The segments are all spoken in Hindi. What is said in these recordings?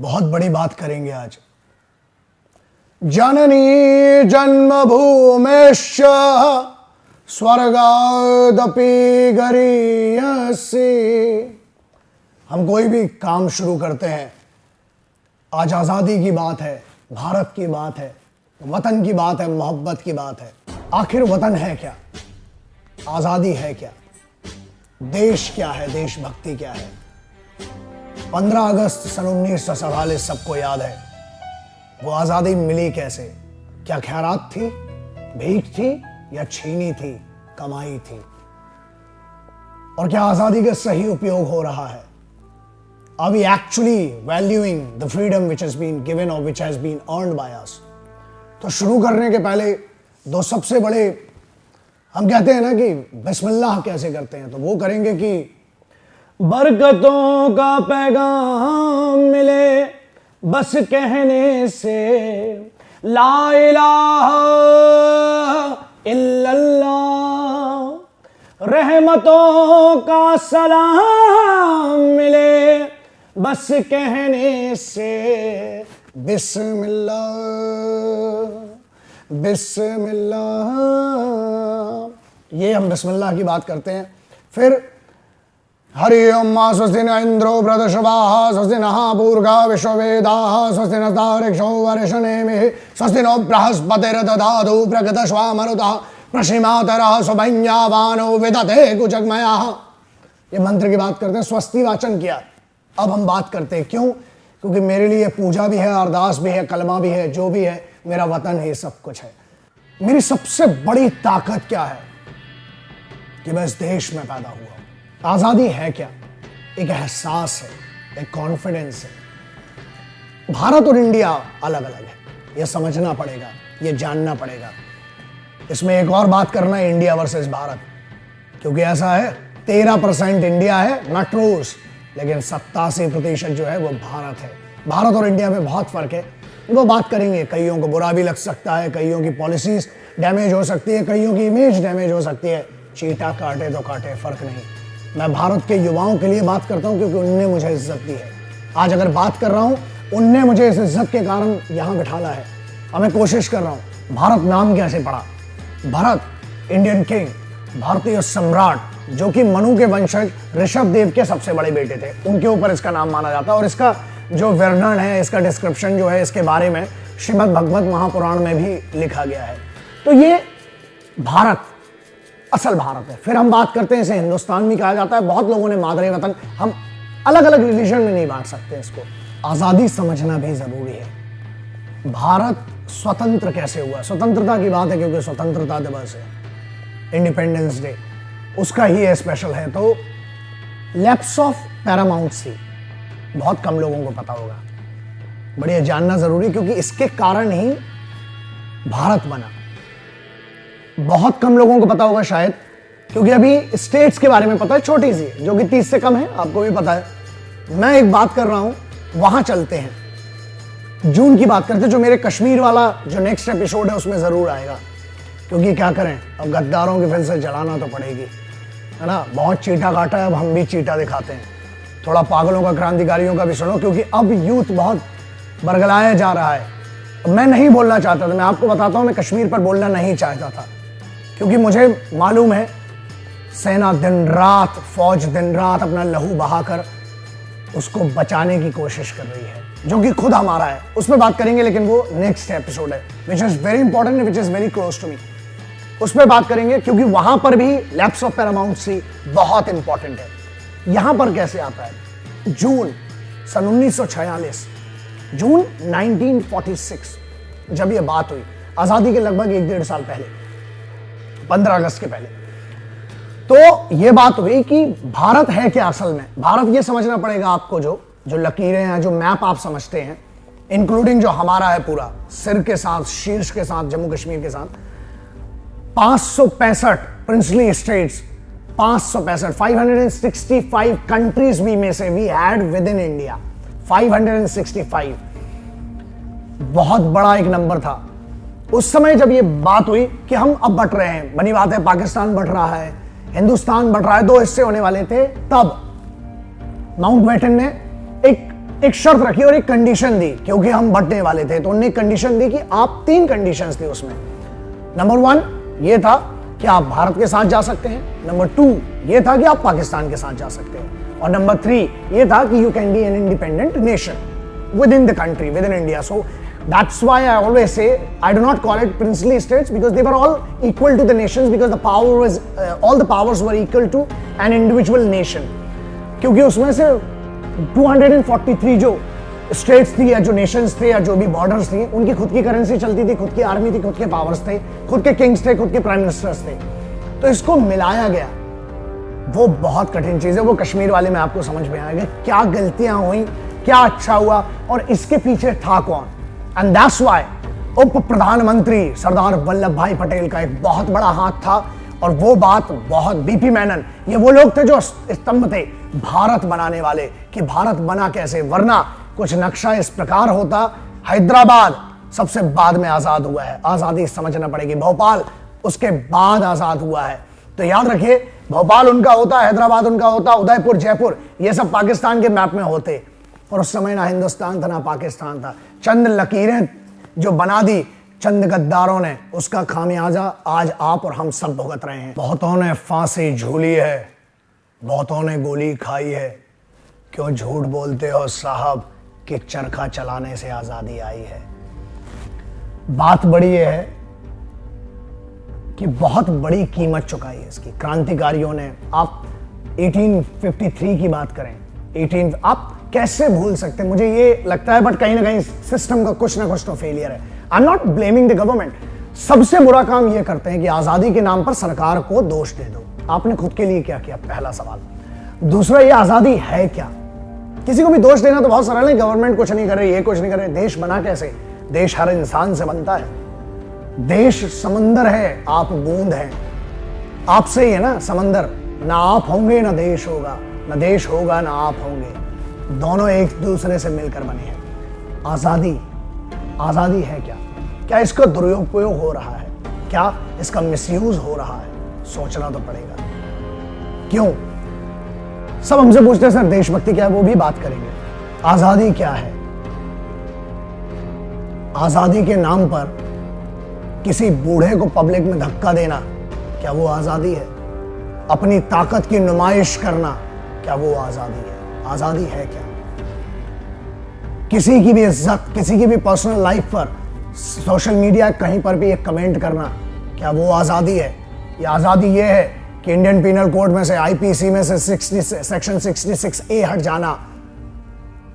बहुत बड़ी बात करेंगे आज। जननी जन्मभूमिश्च स्वर्गादपि गरीयसी। हम कोई भी काम शुरू करते हैं, आज आज़ादी की बात है, भारत की बात है, वतन की बात है, मोहब्बत की बात है। आखिर वतन है क्या? आज़ादी है क्या? देश क्या है? देशभक्ति क्या है? 15 अगस्त सन 1947 सबको याद है। वो आज़ादी मिली कैसे? क्या खैरात थी, भीख थी या छीनी थी, कमाई थी? और क्या आज़ादी का सही उपयोग हो रहा है? Are we actually valuing the freedom which has been given or which has been earned by us? तो शुरू करने के पहले दो सबसे बड़े, हम कहते हैं ना कि बिस्मिल्लाह कैसे करते हैं, तो वो करेंगे कि बरकतों का पैगाम मिले बस कहने से, ला इलाहा इल्लल्लाह, रहमतों का सलाम मिले बस कहने से, बिस्मिल्लाह बिस्मिल्लाह। ये हम बिस्मिल्लाह की बात करते हैं। फिर हरि ओम मा स्वस्ति न इंद्रो वृधश्रवाः स्वस्ति नः पूर्वा विश्ववेदाः स्वस्ति नस्तार्क्ष्यो वर्षनेमिः स्वस्ति नो बृहस्पतिर्दधातु प्रगतश्वामरुतः प्रशिमातरः स्वभञ्जावानो विदधे कुचग्मयः। ये मंत्र की बात करते हैं, स्वस्ति वाचन किया। अब हम बात करते हैं, क्यों? क्योंकि मेरे लिए पूजा भी है, अरदास भी है, कलमा भी है, जो भी है, मेरा वतन है, सब कुछ है। मेरी सबसे बड़ी ताकत क्या है? कि मैं इस देश में पैदा हुआ हूं। आज़ादी है क्या? एक एहसास है, एक कॉन्फिडेंस है। भारत और इंडिया अलग अलग है, यह समझना पड़ेगा, यह जानना पड़ेगा। इसमें एक और बात करना है, इंडिया वर्सेस भारत, क्योंकि ऐसा है 13% इंडिया है, नॉट रूस, लेकिन 87% जो है वो भारत है। भारत और इंडिया में बहुत फर्क है, वो बात करेंगे। कईयों को बुरा भी लग सकता है, कईयों की पॉलिसीज डैमेज हो सकती है, कईयों की इमेज डैमेज हो सकती है। चीटा काटे तो काटे, फर्क नहीं। मैं भारत के युवाओं के लिए बात करता हूं, क्योंकि उनने मुझे इज्जत दी है। आज अगर बात कर रहा हूं, उनने मुझे इस इज्जत के कारण यहां बिठाला है और मैं कोशिश कर रहा हूं। भारत नाम कैसे पड़ा? भरत, इंडियन किंग, भारतीय सम्राट, जो कि मनु के वंशज ऋषभ देव के सबसे बड़े बेटे थे, उनके ऊपर इसका नाम माना जाता है। और इसका जो वर्णन है, इसका डिस्क्रिप्शन जो है इसके बारे में श्रीमद् भगवत महापुराण में भी लिखा गया है। तो ये भारत असल भारत है। फिर हम बात करते हैं, इसे हिंदुस्तान भी कहा जाता है। बहुत लोगों ने मादरे वतन, हम अलग अलग रिलीजन में नहीं बांट सकते इसको। आज़ादी समझना भी जरूरी है। भारत स्वतंत्र कैसे हुआ? स्वतंत्रता की बात है, क्योंकि स्वतंत्रता दिवस है, इंडिपेंडेंस डे, उसका ही है स्पेशल है। तो लैप्स ऑफ पैरामाउंट सी बहुत कम लोगों को पता होगा, बढ़िया जानना जरूरी, क्योंकि इसके कारण ही भारत बना। बहुत कम लोगों को पता होगा शायद, क्योंकि अभी स्टेट्स के बारे में पता है, छोटी सी, जो कि 30 से कम है, आपको भी पता है। मैं एक बात कर रहा हूं, वहां चलते हैं, जून की बात करते हैं। जो मेरे कश्मीर वाला जो नेक्स्ट एपिसोड है उसमें जरूर आएगा, क्योंकि क्या करें, अब गद्दारों की फिर से जलाना तो पड़ेगी, है ना। बहुत चीटा काटा है, अब हम भी चीटा दिखाते हैं। थोड़ा पागलों का, क्रांतिकारियों का भी सुनो, क्योंकि अब यूथ बहुत बरगलाया जा रहा है। मैं नहीं बोलना चाहता था, मैं आपको बताता हूं, मैं कश्मीर पर बोलना नहीं चाहता था, क्योंकि मुझे मालूम है सेना दिन रात, फौज दिन रात अपना लहू बहाकर उसको बचाने की कोशिश कर रही है, जो कि खुद हमारा है। उसमें बात करेंगे, लेकिन वो नेक्स्ट एपिसोड है, which is very important, which is very close to me. उसमें बात करेंगे, क्योंकि वहां पर भी लैप्स ऑफ पैरामाउंट सी बहुत इंपॉर्टेंट है। यहां पर कैसे आता है? जून सन 1946, जून 1946, जब यह बात हुई, आजादी के लगभग 1-1.5 साल पहले, 15 अगस्त के पहले, तो यह बात हुई कि भारत है क्या असल में। भारत यह समझना पड़ेगा आपको, जो लकीरें हैं, जो मैप आप समझते हैं, इंक्लूडिंग जो हमारा है पूरा, सिर के साथ, शीर्ष के साथ, जम्मू कश्मीर के साथ, 565 प्रिंसली स्टेट्स, 565 कंट्रीज में से we had within India 565। बहुत बड़ा एक नंबर था उस समय जब ये बात हुई कि हम अब बट रहे हैं। बनी बात है, पाकिस्तान बट रहा है, हिंदुस्तान बट रहा है, 2 हिस्से होने वाले थे। तब माउंटबेटन ने एक शर्त रखी और एक कंडीशन दी, क्योंकि हम बंटने वाले थे तो उन्होंने एक कंडीशन दी कि आप 3 कंडीशंस थी उसमें। नंबर 1 ये था कि आप भारत के साथ जा सकते हैं, नंबर 2 ये था कि आप पाकिस्तान के साथ जा सकते हैं, और नंबर 3 ये था कि you can be an independent nation with in the country, with in India. So that's why I always say I do not call it princely states, because they were all equal to the nations, because the power was all the powers were equal to an individual nation। क्योंकि उसमें से 243 जो स्टेट्स थी या जो नेशंस थे या जो भी बॉर्डर्स थी, उनकी खुद की करेंसी चलती थी, खुद की आर्मी थी, खुद के पावर्स थे, खुद के किंग्स थे, खुद के प्राइम मिनिस्टर्स थे। तो इसको मिलाया गया, वो बहुत कठिन चीज है। वो कश्मीर वाले में आपको समझ में आएगा क्या गलतियां हुई, क्या अच्छा हुआ और इसके पीछे था कौन। एंड दैट्स व्हाई उप प्रधानमंत्री सरदार वल्लभ भाई पटेल का एक बहुत बड़ा हाथ था, और वो बात बहुत बीपी मेनन, ये वो लोग थे जो स्तंभ थे भारत बनाने वाले, कि भारत बना कैसे, वरना कुछ नक्शा इस प्रकार होता। हैदराबाद सबसे बाद में आजाद हुआ है, आजादी समझना पड़ेगी, भोपाल उसके बाद आजाद हुआ है। तो याद रखिए, भोपाल उनका होता, हैदराबाद उनका होता, उदयपुर, जयपुर, ये सब पाकिस्तान के मैप में होते, और उस समय ना हिंदुस्तान था ना पाकिस्तान था। चंद लकीरें जो बना दी चंद गद्दारों ने, उसका खामियाजा आज आप और हम सब भुगत रहे हैं। बहुतों ने फांसी झूली है, बहुतों ने गोली खाई है, क्यों झूठ बोलते हो साहब कि चरखा चलाने से आजादी आई है। बात बड़ी ये है कि बहुत बड़ी कीमत चुकाई है इसकी क्रांतिकारियों ने। आप 1853 की बात करें, 18 आप कैसे भूल सकते हैं, मुझे ये लगता है, बट कहीं ना कहीं सिस्टम का कुछ ना कुछ तो फेलियर है। I am not blaming the government. सबसे बुरा काम ये करते हैं कि आजादी के नाम पर सरकार को दोष दे दो। आपने खुद के लिए क्या किया, पहला सवाल। दूसरा, ये आजादी है क्या? किसी को भी दोष देना तो बहुत सरल है, गवर्नमेंट कुछ नहीं कर रही, ये कुछ नहीं कर रही। देश बना कैसे? देश हर इंसान से बनता है। देश समंदर है, आप बूंद हैं, आपसे ही है ना समंदर। ना आप होंगे ना देश होगा, ना देश होगा ना आप होंगे, दोनों एक दूसरे से मिलकर बने हैं। आजादी, आजादी है क्या? क्या इसका दुरुपयोग हो रहा है? क्या इसका मिसयूज हो रहा है? सोचना तो पड़ेगा। क्यों? सब हमसे पूछते हैं सर देशभक्ति क्या है, वो भी बात करेंगे। आजादी क्या है? आजादी के नाम पर किसी बूढ़े को पब्लिक में धक्का देना, क्या वो आजादी है? अपनी ताकत की नुमाइश करना, क्या वो आजादी है? आजादी है क्या? किसी की भी इज्जत, किसी की भी पर्सनल लाइफ पर सोशल मीडिया कहीं पर भी एक कमेंट करना, क्या वो आजादी है? ये आजादी ये है कि इंडियन पिनल कोड में से, आईपीसी में से सेक्शन 66A हट जाना,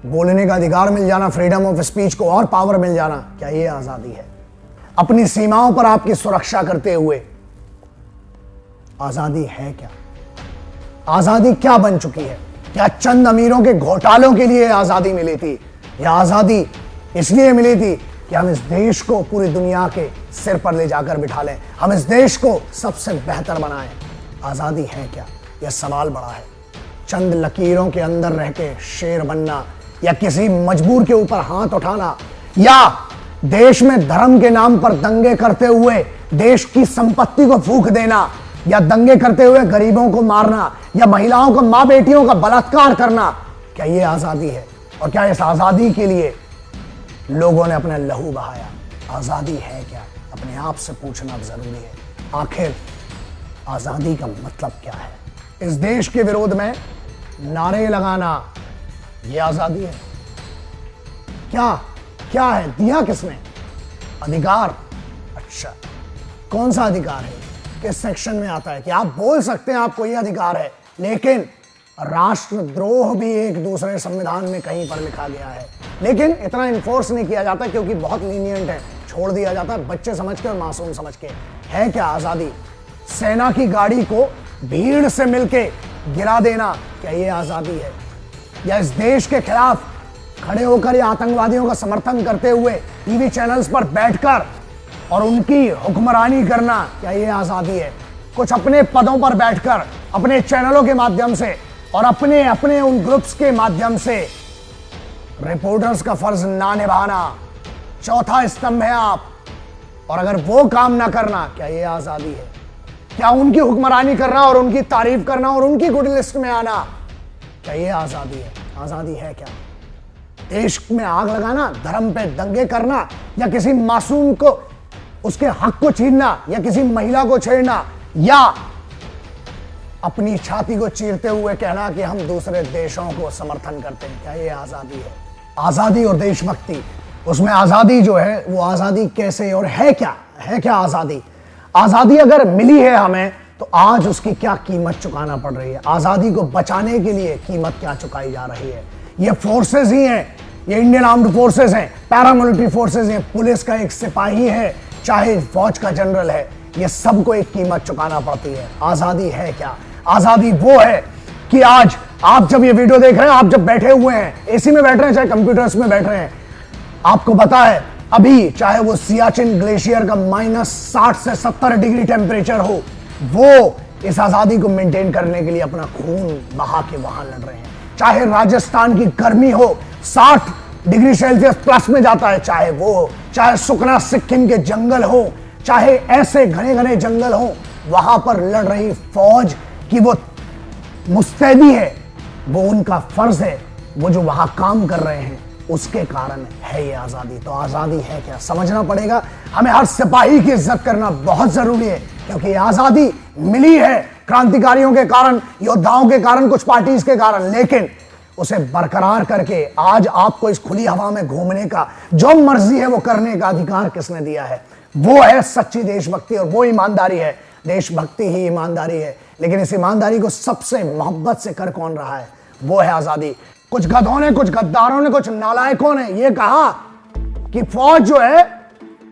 बोलने का अधिकार मिल जाना, फ्रीडम ऑफ स्पीच को और पावर मिल जाना, क्या ये आजादी है? अपनी सीमाओं पर आपकी सुरक्षा करते हुए आजादी है क्या? आजादी क्या बन चुकी है? क्या चंद अमीरों के घोटालों के लिए आजादी मिली थी, या आजादी इसलिए मिली थी कि हम इस देश को पूरी दुनिया के सिर पर ले जाकर बिठा लें, हम इस देश को सबसे बेहतर बनाएं? आजादी है क्या? यह सवाल बड़ा है। चंद लकीरों के अंदर रह के शेर बनना, या किसी मजबूर के ऊपर हाथ उठाना, या देश में धर्म के नाम पर दंगे करते हुए देश की संपत्ति को फूंक देना, या दंगे करते हुए गरीबों को मारना, या महिलाओं को, मां बेटियों का बलात्कार करना, क्या ये आजादी है? और क्या इस आजादी के लिए लोगों ने अपना लहू बहाया? आजादी है क्या? अपने आप से पूछना जरूरी है। आखिर आजादी का मतलब क्या है? इस देश के विरोध में नारे लगाना, यह आजादी है क्या? क्या है? दिया किसने? अधिकार। अच्छा, कौन सा अधिकार है? किस सेक्शन में आता है कि आप बोल सकते हैं आपको यह अधिकार है, लेकिन राष्ट्रद्रोह भी एक दूसरे संविधान में कहीं पर लिखा गया है, लेकिन इतना इन्फोर्स नहीं किया जाता क्योंकि बहुत लीनियंट है, छोड़ दिया जाता है बच्चे समझ के और मासूम समझ के। है क्या आजादी? सेना की गाड़ी को भीड़ से मिलके गिरा देना, क्या ये आजादी है? या इस देश के खिलाफ खड़े होकर या आतंकवादियों का समर्थन करते हुए टीवी चैनल्स पर बैठकर और उनकी हुक्मरानी करना, क्या ये आजादी है? कुछ अपने पदों पर बैठकर अपने चैनलों के माध्यम से और अपने अपने उन ग्रुप्स के माध्यम से रिपोर्टर्स का फर्ज ना निभाना, चौथा स्तंभ है आप। और अगर वो काम ना करना, क्या ये आजादी है? क्या उनकी हुक्मरानी करना और उनकी तारीफ करना और उनकी गुड लिस्ट में आना, क्या ये आजादी है? आजादी है क्या? देश में आग लगाना, धर्म पे दंगे करना, या किसी मासूम को उसके हक को छीनना, या किसी महिला को छेड़ना, या अपनी छाती को चीरते हुए कहना कि हम दूसरे देशों को समर्थन करते हैं, क्या ये आजादी है? आजादी और देशभक्ति, उसमें आजादी जो है वो आजादी कैसे और है क्या आजादी? आजादी अगर मिली है हमें तो आज उसकी क्या कीमत चुकाना पड़ रही है? आजादी को बचाने के लिए कीमत क्या चुकाई जा रही है? ये फोर्सेस ही हैं, ये इंडियन आर्म्ड फोर्सेस हैं, पैरामिलिट्री फोर्सेस हैं, पुलिस का एक सिपाही है, चाहे फौज का जनरल है, ये सबको एक कीमत चुकाना पड़ती है। आजादी है क्या? आजादी वो है कि आज आप जब ये वीडियो देख रहे हैं, आप जब बैठे हुए हैं, एसी में बैठ रहे हैं चाहे कंप्यूटर्स में बैठ रहे हैं, आपको पता है अभी चाहे वो सियाचिन ग्लेशियर का -60 से 70 डिग्री टेम्परेचर हो, वो इस आजादी को मेंटेन करने के लिए अपना खून बहा के वहां लड़ रहे हैं। चाहे राजस्थान की गर्मी हो 60 डिग्री सेल्सियस प्लस में जाता है, चाहे सुकना सिक्किम के जंगल हो, चाहे ऐसे घने घने जंगल हो, वहां पर लड़ रही फौज की वो मुस्तैदी है, वो उनका फर्ज है, वो जो वहां काम कर रहे हैं उसके कारण है ये आजादी। तो आजादी है क्या, समझना पड़ेगा। हमें हर सिपाही की इज्जत करना बहुत जरूरी है, क्योंकि आजादी मिली है क्रांतिकारियों के कारण, योद्धाओं के कारण, कुछ पार्टीज के कारण, लेकिन उसे बरकरार करके आज आपको इस खुली हवा में घूमने का, जो मर्जी है वो करने का अधिकार किसने दिया है? वो है सच्ची देशभक्ति और वो ईमानदारी है। देशभक्ति ही ईमानदारी है, लेकिन इस ईमानदारी को सबसे मोहब्बत से कर कौन रहा है? वो है आजादी। कुछ गधों ने, कुछ गद्दारों ने, कुछ नालायकों ने ये कहा कि फौज जो है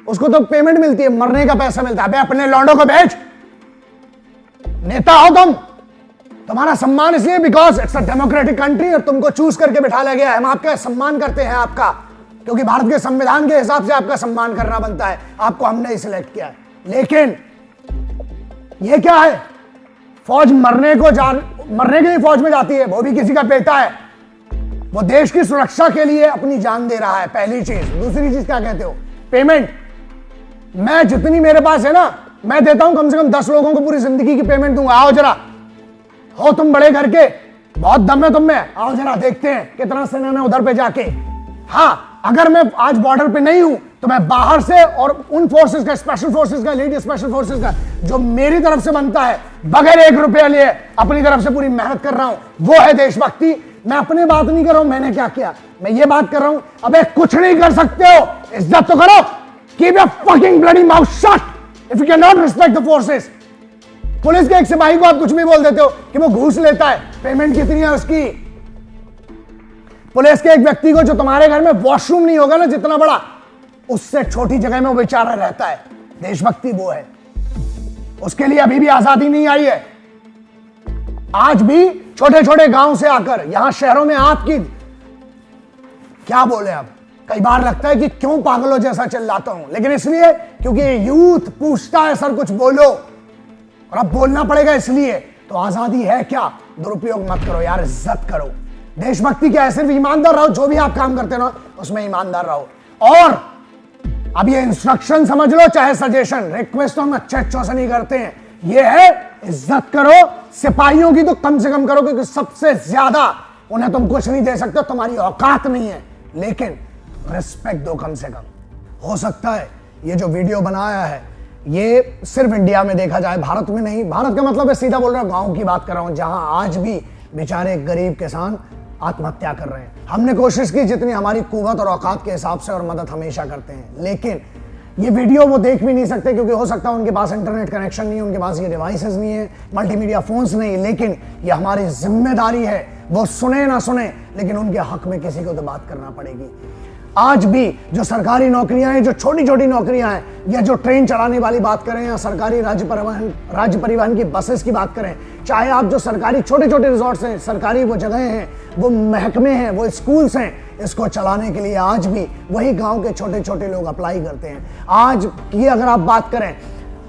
उसको तो पेमेंट मिलती है, मरने का पैसा मिलता है। अपने लौंडों को बेच, नेता हो तुम, तुम्हारा सम्मान इसलिए because it's a democratic country और तुमको चूज करके बिठा लिया गया है। हम आपका सम्मान करते हैं आपका, क्योंकि भारत के संविधान के हिसाब से आपका सम्मान करना बनता है, आपको हमने ही सिलेक्ट किया है। लेकिन ये क्या है? फौज मरने के लिए फौज में जाती है, वो भी किसी का बेटा है, वो देश की सुरक्षा के लिए अपनी जान दे रहा है, पहली चीज। दूसरी चीज क्या कहते हो? पेमेंट। मैं जितनी मेरे पास है ना, मैं देता हूं, कम से कम 10 लोगों को पूरी जिंदगी की पेमेंट दूंगा। आओ जरा, हो तुम बड़े घर के, बहुत दम है तुम में, आओ जरा देखते हैं कितना सेना में उधर पे जाके। हाँ, अगर मैं आज बॉर्डर पे नहीं हूं तो मैं बाहर से और उन फोर्सेस का, स्पेशल फोर्सेस का, लेडी स्पेशल फोर्सेस का, जो मेरी तरफ से बनता है, बगैर 1 रुपया लिए अपनी तरफ से पूरी मेहनत कर रहा हूं, वो है देशभक्ति। मैं अपने बात नहीं कर रहा हूं मैंने क्या किया, मैं ये बात कर रहा हूं अबे कुछ नहीं कर सकते हो, इज्जत तो करो। Keep your fucking bloody mouth shut if you can not respect the forces. Police के एक सिपाही को आप कुछ भी बोल देते हो कि वो घूस लेता है, पेमेंट कितनी है उसकी? पुलिस के एक व्यक्ति को, जो तुम्हारे घर में वॉशरूम नहीं होगा ना जितना बड़ा, उससे छोटी जगह में वो बेचारा रहता है। देशभक्ति वो है, उसके लिए अभी भी आजादी नहीं आई है। आज भी छोटे छोटे गांव से आकर यहां शहरों में आपकी क्या बोले, अब कई बार लगता है कि क्यों पागलों जैसा चिल्लाता हूं, लेकिन इसलिए क्योंकि यूथ पूछता है सर कुछ बोलो, और अब बोलना पड़ेगा इसलिए। तो आजादी है क्या? दुरुपयोग मत करो यार, इज्जत करो। देशभक्ति क्या है? सिर्फ ईमानदार रहो, जो भी आप काम करते ना उसमें ईमानदार रहो। और अब ये इंस्ट्रक्शन समझ लो चाहे सजेशन, रिक्वेस्ट तो हम अच्छे से नहीं करते हैं, ये है इज्जत करो। सिपाहियों की तो कम से कम करो, क्योंकि सबसे ज्यादा उन्हें तुम कुछ नहीं दे सकते, तुम्हारी औकात नहीं है, लेकिन रिस्पेक्ट दो कम से कम। हो सकता है ये जो वीडियो बनाया है ये सिर्फ इंडिया में देखा जाए, भारत में नहीं। भारत का मतलब है, सीधा बोल रहा हूं, गांव की बात कर रहा हूं, जहां आज भी बेचारे गरीब किसान आत्महत्या कर रहे हैं। हमने कोशिश की जितनी हमारी कुव्वत और औकात के हिसाब से, और मदद हमेशा करते हैं, लेकिन ये वीडियो वो देख भी नहीं सकते, क्योंकि हो सकता है उनके पास इंटरनेट कनेक्शन नहीं है, उनके पास ये डिवाइसेस नहीं है, मल्टीमीडिया फोन्स नहीं। लेकिन ये हमारी जिम्मेदारी है, वो सुने ना सुने, लेकिन उनके हक में किसी को तो बात करना पड़ेगी। आज भी जो सरकारी नौकरियां हैं, जो छोटी छोटी नौकरियां हैं, या जो ट्रेन चलाने वाली बात करें, या सरकारी राज्य परिवहन की बसेस की बात करें, चाहे आप जो सरकारी छोटे छोटे रिजॉर्ट्स हैं, सरकारी वो जगह हैं, वो महकमे हैं, वो स्कूल्स हैं, इसको चलाने के लिए आज भी वही गांव के छोटे छोटे लोग अप्लाई करते हैं। आज की अगर आप बात करें,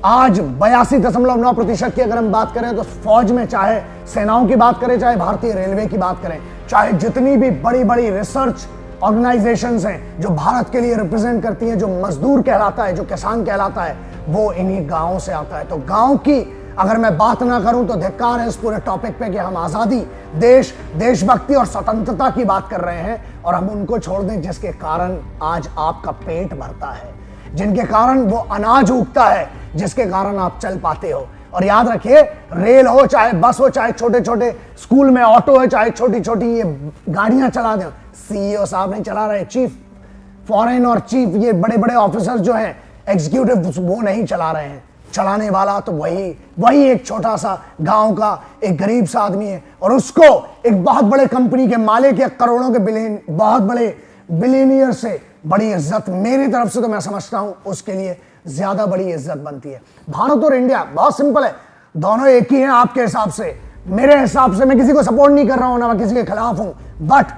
आज 82.9% की अगर हम बात करें, तो फौज में चाहे सेनाओं की बात करें, चाहे भारतीय रेलवे की बात करें, चाहे जितनी भी बड़ी बड़ी रिसर्च ऑर्गेनाइजेशंस हैं जो भारत के लिए रिप्रेजेंट करती हैं, जो मजदूर कहलाता है, जो किसान कहलाता है, वो इन्हीं गांवों से आता है। तो गांव की अगर मैं बात ना करूं तो धिक्कार है इस पूरे टॉपिक पे कि हम आजादी, देश, देशभक्ति और स्वतंत्रता की बात कर रहे हैं और हम उनको छोड़ दें जिसके कारण आज आपका पेट भरता है, जिनके कारण वो अनाज उगता है, जिसके कारण आप चल पाते हो। और याद रखिए, रेल हो चाहे बस हो, चाहे छोटे छोटे स्कूल में ऑटो है, चाहे छोटी छोटी ये गाड़ियां चला दें, सीईओ साहब नहीं चला रहे, चीफ फॉरेन और चीफ ये बड़े बड़े ऑफिसर जो हैं एग्जीक्यूटिव, वो नहीं चला रहे हैं। चलाने वाला तो वही एक छोटा सा गांव का एक गरीब सा आदमी है और उसको एक बहुत बड़े कंपनी के मालिक या करोड़ों के बहुत बड़े बिलियनियर से बड़ी इज्जत मेरी तरफ से तो मैं समझता हूं उसके लिए ज्यादा बड़ी इज्जत बनती है। भारत और इंडिया बहुत सिंपल है, दोनों एक ही हैं आपके हिसाब से। मेरे हिसाब से मैं किसी को सपोर्ट नहीं कर रहा हूं, ना मैं किसी के खिलाफ हूं, बट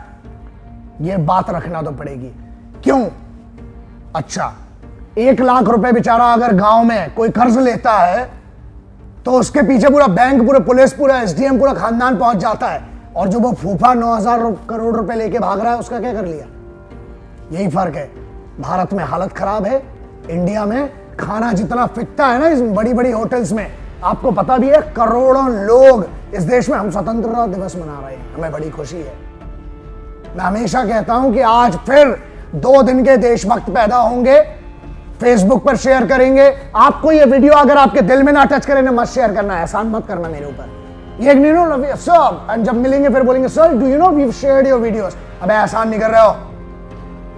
ये बात रखना तो पड़ेगी। क्यों? अच्छा, 1 लाख रुपए बेचारा अगर गांव में कोई कर्ज लेता है तो उसके पीछे पूरा बैंक, पूरा पुलिस, पूरा एसडीएम, पूरा खानदान पहुंच जाता है, और जो वो फूफा 9,000 करोड़ रुपए लेके भाग रहा है उसका क्या कर लिया? यही फर्क है। भारत में हालत खराब है, इंडिया में खाना जितना फिकता है ना इस बड़ी बड़ी होटल्स में, आपको पता भी है करोड़ों लोग इस देश में, हम स्वतंत्रता दिवस मना रहे हैं, हमें बड़ी खुशी है। मैं हमेशा कहता हूं कि आज फिर 2 दिन के देशभक्त पैदा होंगे, फेसबुक पर शेयर करेंगे। आपको ये वीडियो अगर आपके दिल में ना टच करे ना, मत शेयर करना, एहसान मत करना मेरे ऊपर। ये नहीं नो सर, जब मिलेंगे फिर बोलेंगे sir do you know we shared your videos. अबे एहसान नहीं कर रहे हो,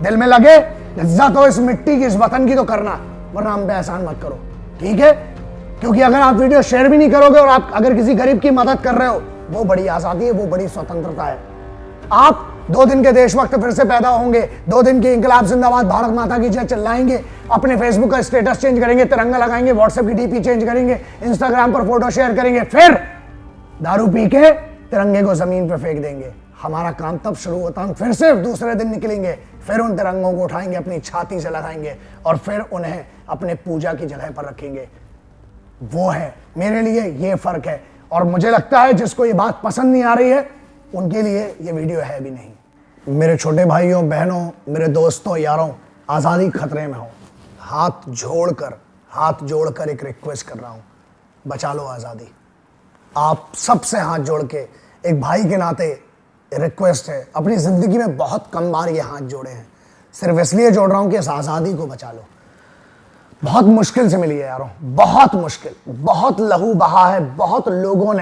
दिल में लगे इज्जत हो इस मिट्टी की, इस वतन की तो करना, वरना हम पे एहसान मत करो, ठीक है? क्योंकि अगर आप वीडियो शेयर भी नहीं करोगे और आप अगर किसी गरीब की मदद कर रहे हो, वो बड़ी आजादी है, वो बड़ी स्वतंत्रता है। आप 2 दिन के देशभक्त फिर से पैदा होंगे, 2 दिन की इंकलाब जिंदाबाद, भारत माता की जय चिल्लाएंगे, अपने फेसबुक का स्टेटस चेंज करेंगे, तिरंगा लगाएंगे, व्हाट्सएप की डीपी चेंज करेंगे, इंस्टाग्राम पर फोटो शेयर करेंगे, फिर दारू पी के तिरंगे को जमीन पर फेंक देंगे। हमारा काम तब शुरू होता है, फिर से दूसरे दिन निकलेंगे, फिर उन तिरंगों को उठाएंगे, अपनी छाती से लगाएंगे और फिर उन्हें अपने पूजा की जगह पर रखेंगे। वो है मेरे लिए, ये फर्क है। और मुझे लगता है जिसको ये बात पसंद नहीं आ रही है उनके लिए ये वीडियो है भी नहीं। मेरे छोटे भाइयों बहनों, मेरे दोस्तों यारों, आज़ादी खतरे में हो, हाथ जोड़कर एक रिक्वेस्ट कर रहा हूं, बचा लो आज़ादी। आप सबसे हाथ जोड़ के एक भाई के नाते रिक्वेस्ट है, अपनी जिंदगी में बहुत कम बार ये हाथ जोड़े हैं, सिर्फ इसलिए जोड़ रहा हूं कि इस आज़ादी को बचा लो। बहुत मुश्किल से मिली है यारों, बहुत मुश्किल, बहुत लहू बहा है, बहुत लोगों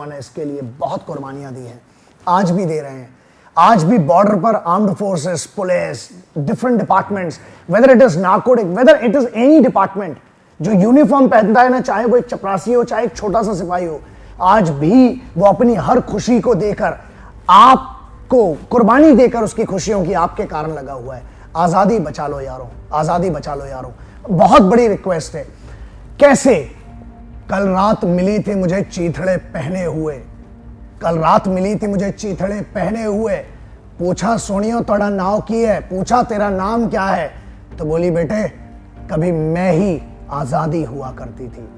ने इसके लिए बहुत कुर्बानियां दी हैं, आज भी दे रहे हैं। आज भी बॉर्डर पर armed forces, police, different departments, whether it is narcotic, whether it is any department जो यूनिफॉर्म पहनता है ना, चाहे वो एक चपरासी हो, चाहे एक छोटा सा सिपाही हो, आज भी वो अपनी हर खुशी को देकर, आपको कुर्बानी देकर, उसकी खुशियों की आपके कारण लगा हुआ है। आजादी बचा लो यारों, आजादी बचा लो यारों। बहुत बड़ी रिक्वेस्ट है। कैसे? कल रात मिली थी मुझे चीथड़े पहने हुए, कल रात मिली थी मुझे चीथड़े पहने हुए, पूछा सोनियो तोड़ा नाव की है, पूछा तेरा नाम क्या है, तो बोली बेटे कभी मैं ही आजादी हुआ करती थी।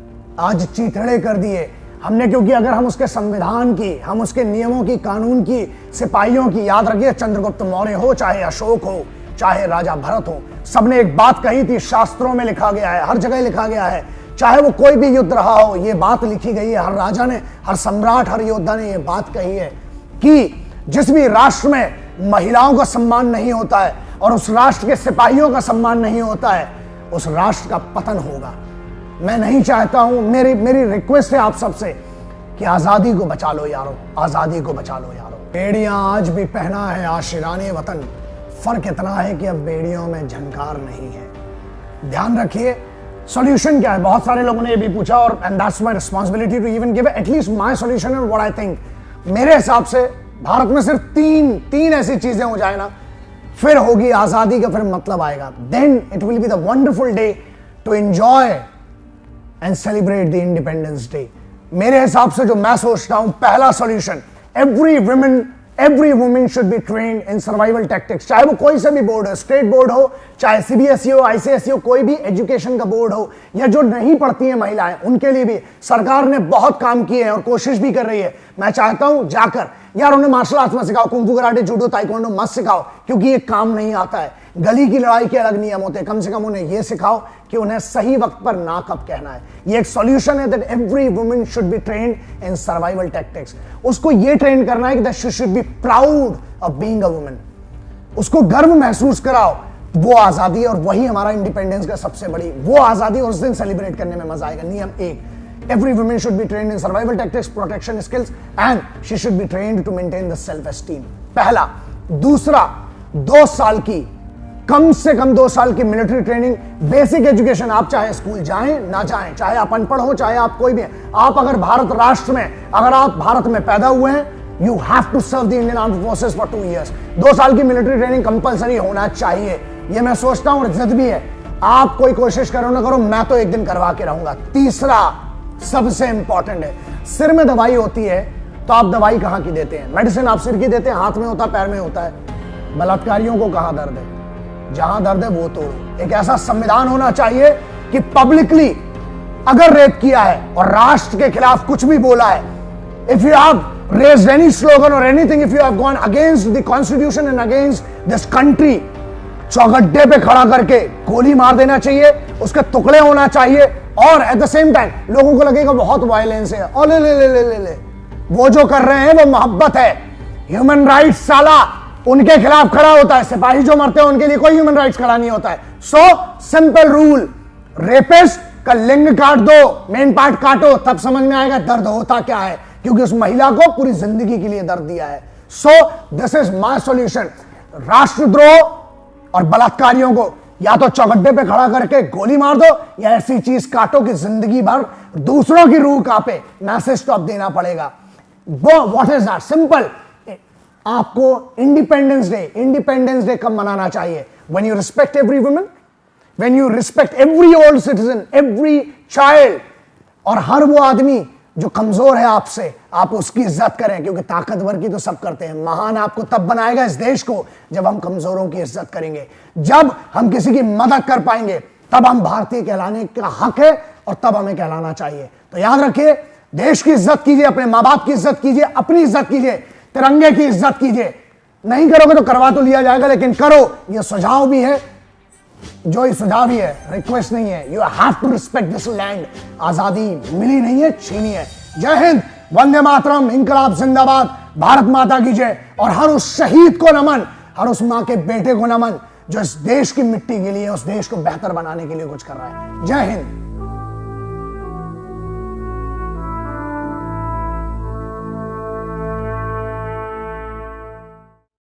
आज चीथड़े कर दिए हमने, क्योंकि अगर हम उसके संविधान की, हम उसके नियमों की, कानून की, सिपाहियों की, याद रखिए चंद्रगुप्त मौर्य हो, चाहे अशोक हो, चाहे राजा भरत हो, सबने एक बात कही थी, शास्त्रों में लिखा गया है, हर जगह लिखा गया है, चाहे वो कोई भी युद्ध रहा हो, ये बात लिखी गई है, हर राजा ने, हर सम्राट, हर योद्धा ने ये बात कही है कि जिस भी राष्ट्र में महिलाओं का सम्मान नहीं होता है और उस राष्ट्र के सिपाहियों का सम्मान नहीं होता है, उस राष्ट्र का पतन होगा। मैं नहीं चाहता हूं, मेरी रिक्वेस्ट है आप सबसे कि आजादी को बचा लो यारो, आजादी को बचा लो यारो। बेड़ियां आज भी पहना है आशिराने वतन, फर्क इतना है कि अब बेड़ियों में झंकार नहीं है। ध्यान रखिए सॉल्यूशन क्या है। बहुत सारे लोगों ने ये भी पूछा और and that's my responsibility to even give at least my solution and what I think. मेरे हिसाब से भारत में सिर्फ तीन ऐसी चीजें हो जाए ना, फिर होगी आजादी का, फिर मतलब आएगा। Then it will be the wonderful day to enjoy and celebrate the independence day. मेरे हिसाब से जो मैं सोचता हूं, पहला solution, every woman should be trained in survival tactics। चाहे वो कोई सा भी बोर्ड हो, स्टेट बोर्ड हो, चाहे सीबीएसई हो, आईसीएसई हो, कोई भी एजुकेशन का बोर्ड हो, या जो नहीं पढ़ती हैं महिलाएं, उनके लिए भी सरकार ने बहुत काम किए हैं और कोशिश भी कर रही है। मैं चाहता हूं जाकर यार उन्हें मार्शल आर्ट्स मत सिखाओ, कुंफू कराटे, जूडो, ताइक्वांडो मत सिखाओ, क्योंकि ये काम नहीं आता है। गली की लड़ाई के अलग नियम होते हैं, कम से कम उन्हें यह सिखाओ कि उन्हें सही वक्त पर ना कब कहना है। ये एक सॉल्यूशन है that every woman should be trained in survival tactics. उसको ये ट्रेन करना है कि that she should be proud of being a woman. उसको गर्व महसूस कराओ। वो आजादी और वही हमारा इंडिपेंडेंस का सबसे बड़ी वो आजादी, और उस दिन सेलिब्रेट करने में मजा आएगा। नियम 1, every woman should be trained in survival tactics, protection skills, and she should be trained to maintain the self esteem। पहला। दूसरा, 2 साल की, कम से कम 2 साल की मिलिट्री ट्रेनिंग, बेसिक एजुकेशन। आप चाहे स्कूल जाएं ना जाएं, चाहे आप अनपढ़ हो, चाहे आप कोई भी हैं, आप अगर भारत राष्ट्र में, अगर आप भारत में पैदा हुए हैं, you have to serve the Indian armed forces for 2 years। 2 साल की मिलिट्री ट्रेनिंग कंपलसरी होना चाहिए। ये मैं सोचता हूं और जिद भी है। आप कोई कोशिश करो ना करो, मैं तो एक दिन करवा के रहूंगा। तीसरा सबसे इंपॉर्टेंट है, सिर में दवाई होती है तो आप दवाई कहां की देते हैं? मेडिसिन आप सिर की देते हैं, हाथ में होता है, पैर में होता है। बलात्कारियों को कहां दर्द है? जहां दर्द है वो तोड़ो। एक ऐसा संविधान होना चाहिए कि पब्लिकली अगर रेप किया है और राष्ट्र के खिलाफ कुछ भी बोला है, if you have raised any slogan और anything, if you have gone against the constitution and against this country, चौगड्डे पे खड़ा करके गोली मार देना चाहिए, उसके टुकड़े होना चाहिए। और एट द सेम टाइम लोगों को लगेगा बहुत वायलेंस है, और ले ले ले ले ले ले वो जो कर रहे हैं वो मोहब्बत है। ह्यूमन राइट्स साला उनके खिलाफ खड़ा होता है, सिपाही जो मरते हैं उनके लिए कोई ह्यूमन राइट्स खड़ा नहीं होता है। सो सिंपल रूल, रेपिस्ट का लिंग काट दो, मेन पार्ट काटो, तब समझ में आएगा दर्द होता क्या है, क्योंकि उस महिला को पूरी जिंदगी के लिए दर्द दिया है। So this is my solution. राष्ट्रद्रोह और बलात्कारियों को या तो चौगड्डे पे खड़ा करके गोली मार दो, या ऐसी चीज काटो कि जिंदगी भर दूसरों की रूह कांपे। मैसेज तो अब देना पड़ेगा। What is that? सिंपल। आपको इंडिपेंडेंस डे कब मनाना चाहिए? When you respect every woman, when you respect every old citizen, every child, और हर वो आदमी जो कमजोर है आपसे, आप उसकी इज्जत करें, क्योंकि ताकतवर की तो सब करते हैं। महान आपको तब बनाएगा इस देश को जब हम कमजोरों की इज्जत करेंगे। जब हम किसी की मदद कर पाएंगे तब हम भारतीय कहलाने का हक है, और तब हमें कहलाना चाहिए। तो याद रखिए, देश की इज्जत कीजिए, अपने माँ बाप की इज्जत कीजिए, अपनी इज्जत कीजिए, तिरंगे की इज्जत कीजिए। नहीं करोगे तो करवा तो लिया जाएगा, लेकिन करो। यह सुझाव भी है, जो ये सुझाव ही है, रिक्वेस्ट नहीं है। You have to respect this land. आजादी मिली नहीं है, छीनी है। जय हिंद, वंदे मातरम, इंकलाब जिंदाबाद, भारत माता की जय। और हर उस शहीद को नमन, हर उस मां के बेटे को नमन जो इस देश की मिट्टी के लिए, उस देश को बेहतर बनाने के लिए कुछ कर रहा है। जय हिंद।